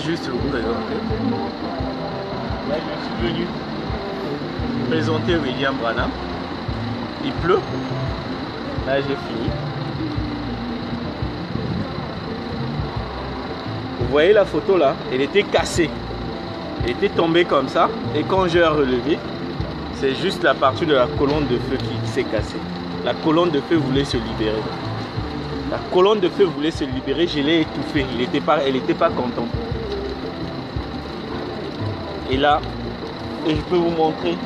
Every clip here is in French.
juste vous présenter. Là, je suis venu présenter William Branham. Il pleut. Là, j'ai fini. Vous voyez la photo là, elle était cassée. Elle était tombée comme ça. Et quand j'ai relevé, c'est juste la partie de la colonne de feu qui s'est cassée. La colonne de feu voulait se libérer. La colonne de feu voulait se libérer, je l'ai étouffée. Elle n'était pas contente. Et là, je peux vous montrer.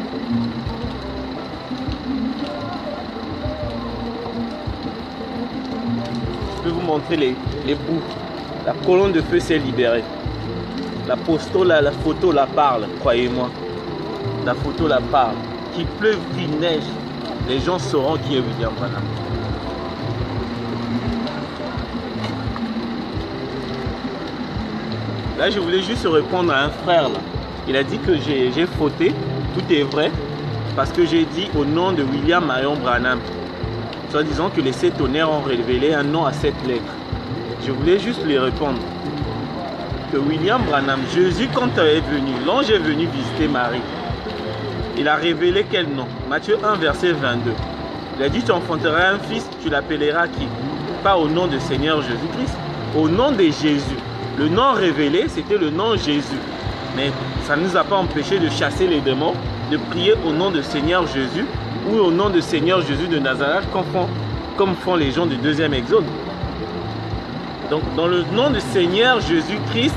Je peux vous montrer les bouts. La colonne de feu s'est libérée. La photo la parle, croyez-moi. La photo la parle. Qu'il pleuve, qu'il neige, les gens sauront qui est William Branham. Là, je voulais juste répondre à un frère là. Il a dit que j'ai fauté. Tout est vrai. Parce que j'ai dit au nom de William Marion Branham. Soit disant que les 7 tonnerres ont révélé un nom à 7 lettres. Je voulais juste lui répondre que William Branham, Jésus quand il est venu, l'ange est venu visiter Marie. Il a révélé quel nom? Matthieu 1 verset 22. Il a dit tu enfanteras un fils, tu l'appelleras qui? Pas au nom de Seigneur Jésus-Christ, au nom de Jésus. Le nom révélé c'était le nom Jésus. Mais ça ne nous a pas empêché de chasser les démons, de prier au nom de Seigneur Jésus ou au nom de Seigneur Jésus de Nazareth comme font les gens du deuxième exode. Donc dans le nom de Seigneur Jésus-Christ,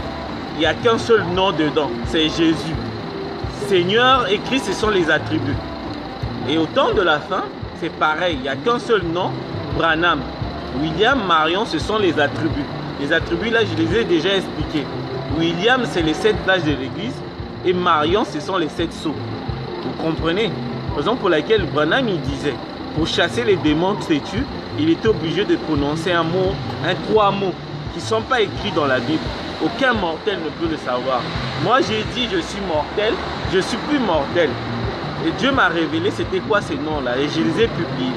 il n'y a qu'un seul nom dedans, c'est Jésus. Seigneur et Christ, ce sont les attributs. Et au temps de la fin, c'est pareil, il n'y a qu'un seul nom, Branham. William, Marion, ce sont les attributs. Les attributs là, je les ai déjà expliqués. William, c'est les 7 plages de l'église et Marion, ce sont les 7 sceaux. Vous comprenez? Raison pour laquelle Branham il disait, pour chasser les démons têtus, il était obligé de prononcer un mot, 3 mots qui ne sont pas écrits dans la Bible. Aucun mortel ne peut le savoir. Moi j'ai dit je suis mortel, je suis plus mortel. Et Dieu m'a révélé c'était quoi ces noms-là et je les ai publiés.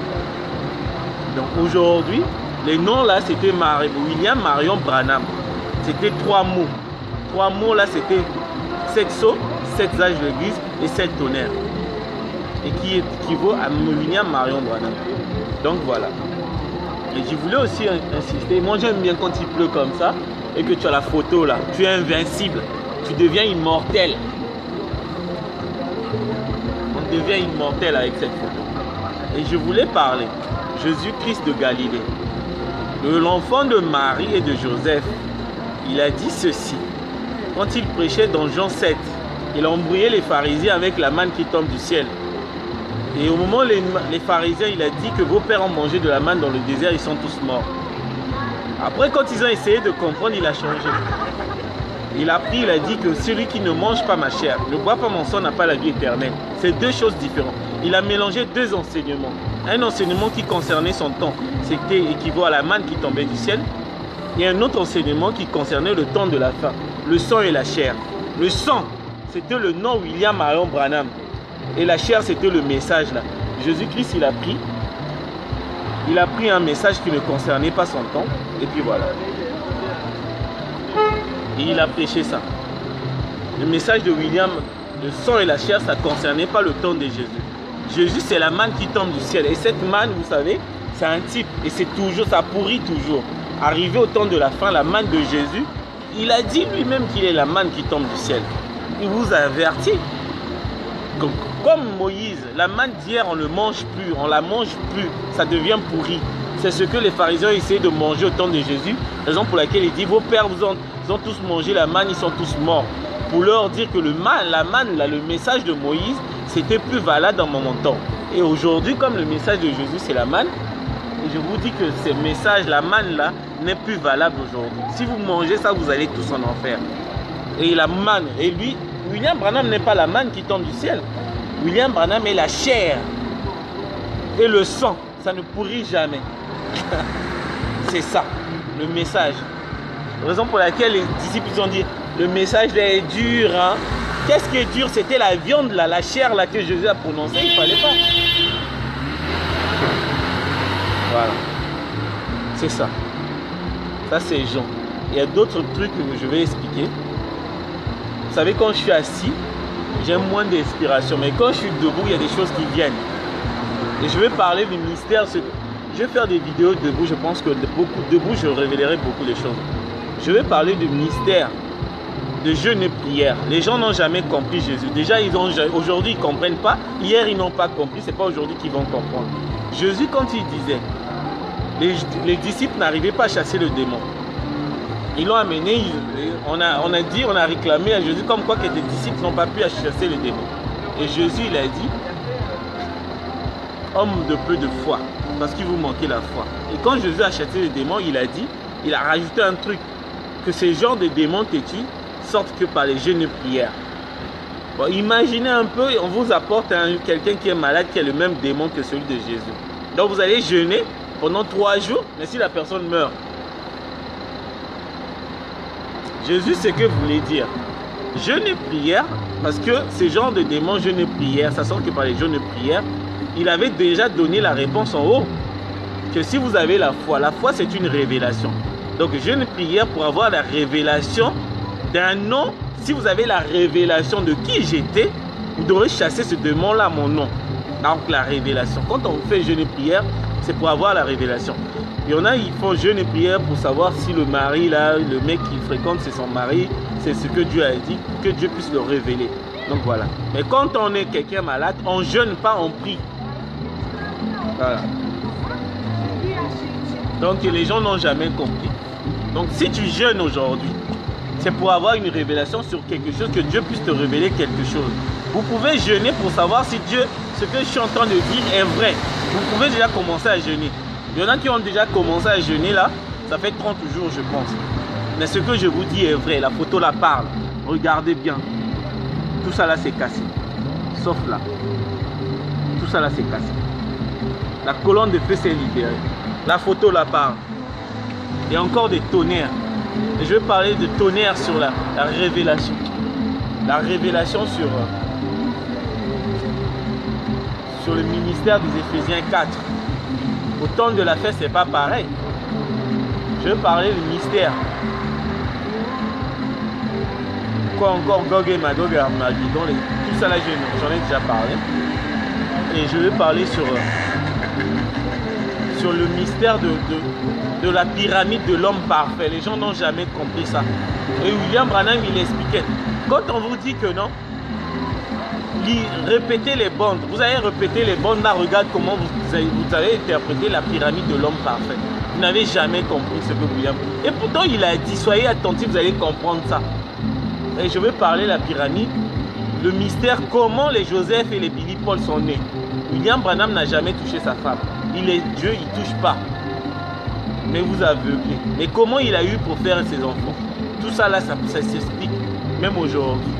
Donc aujourd'hui, les noms là c'était William Marion Branham. C'était 3 mots. 3 mots là c'était 7 sceaux, 7 âges de l'église et 7 tonnerres. Et qui équivaut à William Marion Branham. Donc voilà. Et je voulais aussi insister, moi j'aime bien quand il pleut comme ça et que tu as la photo là, tu es invincible, tu deviens immortel. On devient immortel avec cette photo. Et je voulais parler, Jésus-Christ de Galilée, de l'enfant de Marie et de Joseph. Il a dit ceci, quand il prêchait dans Jean 7, il a embrouillé les pharisiens avec la manne qui tombe du ciel. Et au moment où les pharisiens, il a dit que vos pères ont mangé de la manne dans le désert, ils sont tous morts. Après, quand ils ont essayé de comprendre, il a changé. Il a pris, il a dit que celui qui ne mange pas ma chair, ne boit pas mon sang, n'a pas la vie éternelle. C'est 2 choses différentes. Il a mélangé 2 enseignements. Un enseignement qui concernait son temps, c'était équivaut à la manne qui tombait du ciel. Et un autre enseignement qui concernait le temps de la fin, le sang et la chair. Le sang, c'était le nom William Marion Branham. Et la chair, c'était le message là. Jésus-Christ, il a pris un message qui ne concernait pas son temps. Et puis voilà. Et il a prêché ça. Le message de William, le sang et la chair, ça ne concernait pas le temps de Jésus. Jésus, c'est la manne qui tombe du ciel. Et cette manne, vous savez, c'est un type. Et c'est toujours, ça pourrit toujours. Arrivé au temps de la fin, la manne de Jésus, il a dit lui-même qu'il est la manne qui tombe du ciel. Il vous a averti. Comme Moïse, la manne d'hier, on ne mange plus, on la mange plus, ça devient pourri. C'est ce que les pharisiens essayaient de manger au temps de Jésus, raison pour laquelle il dit, vos pères ils ont tous mangé la manne, ils sont tous morts. Pour leur dire que la manne, là, le message de Moïse, c'était plus valable dans mon temps. Et aujourd'hui, comme le message de Jésus, c'est la manne, et je vous dis que ce message, la manne là, n'est plus valable aujourd'hui. Si vous mangez ça, vous allez tous en enfer. Et la manne, et lui, William Branham n'est pas la manne qui tombe du ciel. William Branham est la chair et le sang, ça ne pourrit jamais. C'est ça, le message. Raison pour laquelle les disciples ont dit, le message là est dur. Hein? Qu'est-ce qui est dur? C'était la viande, là, la chair là, que Jésus a prononcée, il ne fallait pas. Voilà. C'est ça. Ça c'est Jean. Il y a d'autres trucs que je vais expliquer. Vous savez, quand je suis assis, j'ai moins d'inspiration. Mais quand je suis debout, il y a des choses qui viennent. Et je vais parler du mystère. Je vais faire des vidéos debout. Je pense que debout, je révélerai beaucoup de choses. Je vais parler du mystère de jeûne et prière. Les gens n'ont jamais compris Jésus. Déjà, aujourd'hui, ils ne comprennent pas. Hier, ils n'ont pas compris. Ce n'est pas aujourd'hui qu'ils vont comprendre. Jésus, quand il disait, les disciples n'arrivaient pas à chasser le démon. Ils l'ont amené, on a réclamé à Jésus comme quoi que les disciples n'ont pas pu chasser le démon. Et Jésus, il a dit, homme de peu de foi, parce qu'il vous manquait la foi. Et quand Jésus a chassé le démon, il a rajouté un truc, que ces genres de démons têtus sortent que par les jeûnes et prières. Bon, imaginez un peu, on vous apporte quelqu'un qui est malade, qui a le même démon que celui de Jésus. Donc vous allez jeûner pendant 3 jours, mais si la personne meurt, Jésus, c'est que voulait dire jeûne et prière, parce que ces genres de démons, jeûne et prière, ça sort que par les jeûnes et prières, il avait déjà donné la réponse en haut, que si vous avez la foi c'est une révélation. Donc jeûne et prière pour avoir la révélation d'un nom. Si vous avez la révélation de qui j'étais, vous devrez chasser ce démon-là à mon nom. Donc la révélation. Quand on fait jeûne et prière, c'est pour avoir la révélation. Il y en a, ils font jeûne et prière pour savoir si le mari, là, le mec qu'il fréquente, c'est son mari, c'est ce que Dieu a dit, que Dieu puisse le révéler. Donc voilà. Mais quand on est quelqu'un malade, on ne jeûne pas, on prie. Voilà. Donc les gens n'ont jamais compris. Donc si tu jeûnes aujourd'hui, c'est pour avoir une révélation sur quelque chose, que Dieu puisse te révéler quelque chose. Vous pouvez jeûner pour savoir si Dieu, ce que je suis en train de dire est vrai. Vous pouvez déjà commencer à jeûner. Il y en a qui ont déjà commencé à jeûner là, ça fait 30 jours je pense. Mais ce que je vous dis est vrai, la photo la parle. Regardez bien. Tout ça là c'est cassé. Sauf là. Tout ça là c'est cassé. La colonne de feu s'est libérée. La photo la parle. Il y a encore des tonnerres. Et je vais parler de tonnerre sur la révélation. La révélation sur le ministère des Éphésiens 4. Au temps de la fête, c'est pas pareil. Je vais parler du mystère. Quoi encore, Gog et Magog et Armageddon, tout ça là, j'en ai déjà parlé. Et je vais parler sur le mystère de la pyramide de l'homme parfait. Les gens n'ont jamais compris ça. Et William Branham, il expliquait. Quand on vous dit que non, répétez les bandes. Vous allez répéter les bandes. Là, regarde comment vous avez interprété la pyramide de l'homme parfait. Vous n'avez jamais compris ce que William. Et pourtant, il a dit, soyez attentifs, vous allez comprendre ça. Et je vais parler de la pyramide, le mystère, comment les Joseph et les Billy Paul sont nés. William Branham n'a jamais touché sa femme. Il est Dieu, il ne touche pas. Mais vous aveuglez. Mais comment il a eu pour faire ses enfants? Tout ça là, ça s'explique, même aujourd'hui.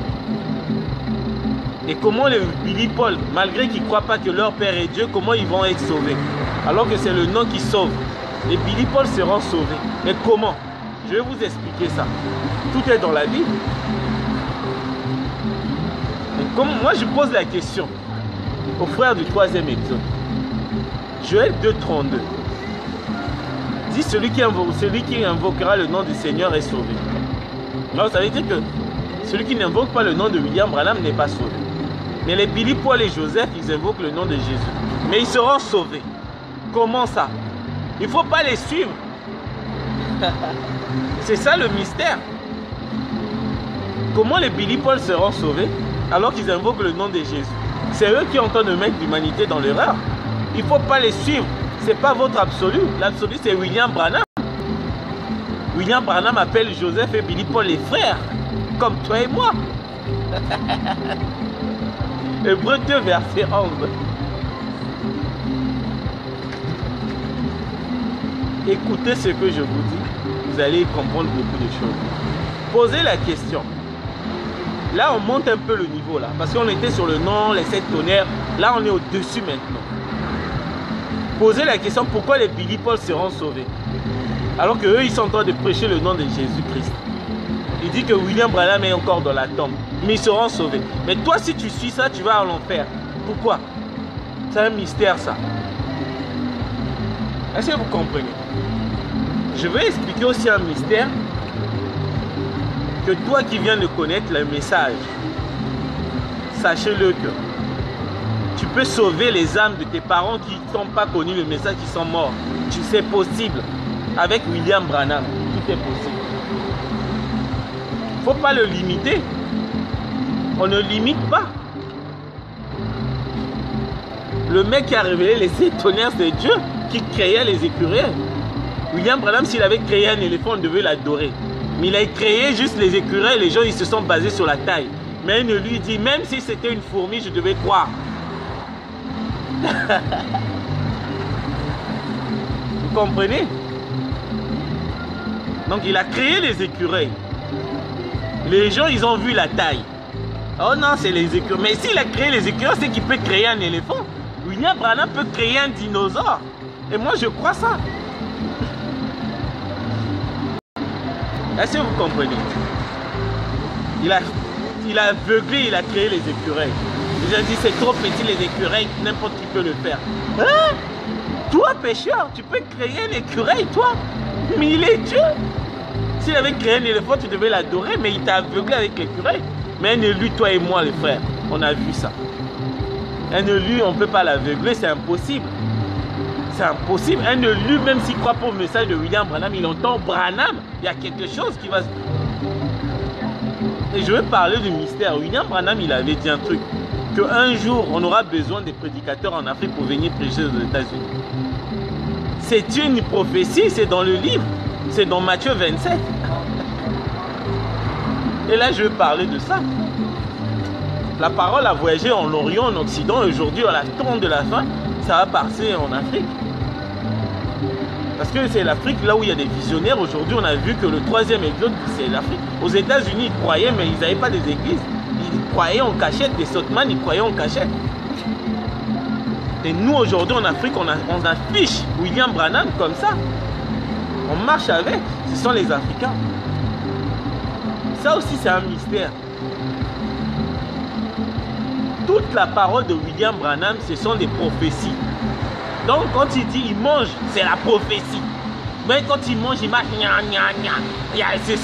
Et comment les Billy Paul, malgré qu'ils ne croient pas que leur père est Dieu, comment ils vont être sauvés? Alors que c'est le nom qui sauve. Les Billy Paul seront sauvés. Mais comment? Je vais vous expliquer ça. Tout est dans la Bible. Et comme moi, je pose la question aux frères du 3e exode. Joël 2,32. Dit celui qui invoquera le nom du Seigneur est sauvé. Alors ça veut dire que celui qui n'invoque pas le nom de William Branham n'est pas sauvé. Mais les Billy Paul et Joseph, ils invoquent le nom de Jésus. Mais ils seront sauvés. Comment ça? Il ne faut pas les suivre. C'est ça le mystère. Comment les Billy Paul seront sauvés alors qu'ils invoquent le nom de Jésus? C'est eux qui ont en train de mettre l'humanité dans l'erreur. Il ne faut pas les suivre. Ce n'est pas votre absolu. L'absolu, c'est William Branham. William Branham appelle Joseph et Billy Paul les frères, comme toi et moi. Hébreux 2, verset 11. Écoutez ce que je vous dis, vous allez comprendre beaucoup de choses. Posez la question. Là, on monte un peu le niveau, là, parce qu'on était sur le nom, les 7 tonnerres. Là, on est au-dessus maintenant. Posez la question, pourquoi les Billy Paul seront sauvés? Alors qu'eux, ils sont en train de prêcher le nom de Jésus-Christ. Il dit que William Branham est encore dans la tombe, mais ils seront sauvés. Mais toi, si tu suis ça, tu vas en enfer. Pourquoi? C'est un mystère, ça. Est-ce que vous comprenez? Je vais expliquer aussi un mystère que toi qui viens de connaître le message, sachez-le que tu peux sauver les âmes de tes parents qui n'ont pas connu le message, qui sont morts. C'est possible. Avec William Branham, tout est possible. Il ne faut pas le limiter. On ne limite pas. Le mec qui a révélé les sept tonnerres, c'est Dieu qui créait les écureuils. William Branham, s'il avait créé un éléphant, on devait l'adorer. Mais il a créé juste les écureuils, les gens ils se sont basés sur la taille. Mais il ne lui dit, même si c'était une fourmi, je devais croire. Vous comprenez? Donc il a créé les écureuils. Les gens, ils ont vu la taille. Oh non, c'est les écureuils. Mais s'il a créé les écureuils, c'est qu'il peut créer un éléphant. William Branham peut créer un dinosaure. Et moi, je crois ça. Est-ce que vous comprenez? Il a aveuglé, il a créé les écureuils. Les gens disent, c'est trop petit les écureuils, n'importe qui peut le faire. Hein? Toi, pécheur, tu peux créer un écureuil, toi? Mais il est Dieu. S'il avait créé un éléphant, tu devais l'adorer, mais il t'a aveuglé avec l'écureuil. Mais un élu, toi et moi, les frères, on a vu ça. Un élu, on ne peut pas l'aveugler, c'est impossible. C'est impossible. Un élu, même s'il croit pour le message de William Branham, il entend Branham, il y a quelque chose qui va se... Et je vais parler du mystère. William Branham, il avait dit un truc, qu'un jour, on aura besoin des prédicateurs en Afrique pour venir prêcher aux États-Unis. C'est une prophétie, c'est dans le livre. C'est dans Matthieu 27. Et là, je vais parler de ça. La parole a voyagé en Orient, en Occident. Aujourd'hui, à la tourne de la fin, ça va passer en Afrique. Parce que c'est l'Afrique, là où il y a des visionnaires. Aujourd'hui, on a vu que le troisième exode, c'est l'Afrique. Aux États-Unis, ils croyaient, mais ils n'avaient pas des églises. Ils croyaient en cachette. Des Sotman, ils croyaient en cachette. Et nous, aujourd'hui, en Afrique, on affiche William Branham comme ça. On marche avec. Ce sont les Africains. Ça aussi, c'est un mystère. Toute la parole de William Branham, ce sont des prophéties. Donc, quand il dit il mange, c'est la prophétie. Mais quand il mange, il marche, gna, gna, gna. Ce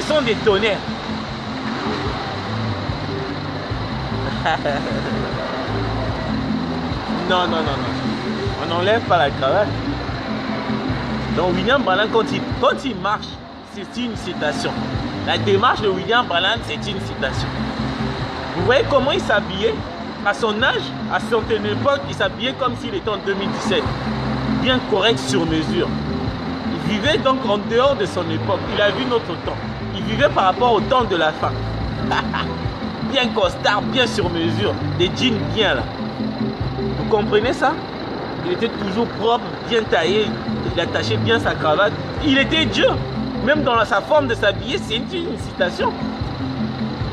sont des tonnerres. Non, non, non, non. On n'enlève pas la cravate. Donc, William Branham, quand il marche, c'est une citation. La démarche de William Branham, c'est une citation. Vous voyez comment il s'habillait? À son âge, à son époque, il s'habillait comme s'il était en 2017. Bien correct, sur mesure. Il vivait donc en dehors de son époque. Il a vu notre temps. Il vivait par rapport au temps de la fin. Bien costard, bien sur mesure. Des jeans bien là. Vous comprenez ça? Il était toujours propre, bien taillé. Il attachait bien sa cravate. Il était Dieu. Même dans sa forme de s'habiller, c'est une citation.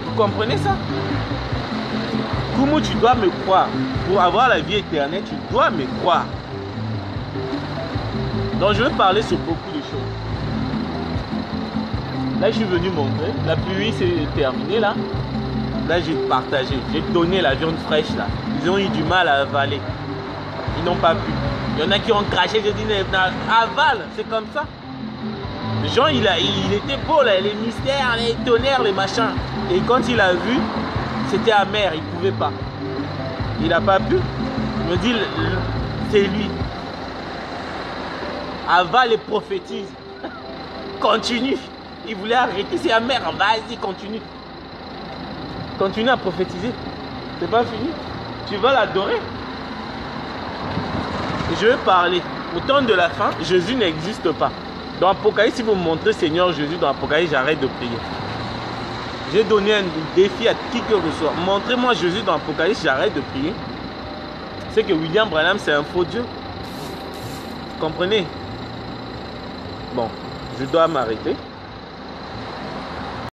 Vous comprenez ça? Comment tu dois me croire? Pour avoir la vie éternelle, tu dois me croire. Donc je vais parler sur beaucoup de choses. Là, je suis venu montrer. La pluie s'est terminée là. Là, j'ai partagé. J'ai donné la viande fraîche là. Ils ont eu du mal à avaler. Ils n'ont pas pu. Il y en a qui ont craché. J'ai dit, avale, c'est comme ça. Jean, il était beau là, les mystères, les tonnerres, les machins. Et quand il a vu, c'était amer, il ne pouvait pas. Il n'a pas pu. Il me dit, c'est lui. Avale et prophétise. Continue. Il voulait arrêter, c'est amer. Vas-y, continue. Continue à prophétiser. C'est pas fini. Tu vas l'adorer. Et je vais parler. Au temps de la fin, Jésus n'existe pas. Dans Apocalypse, si vous me montrez Seigneur Jésus dans Apocalypse, j'arrête de prier. J'ai donné un défi à qui que ce soit. Montrez-moi Jésus dans Apocalypse, j'arrête de prier. C'est que William Branham, c'est un faux Dieu. Vous comprenez? Bon, je dois m'arrêter.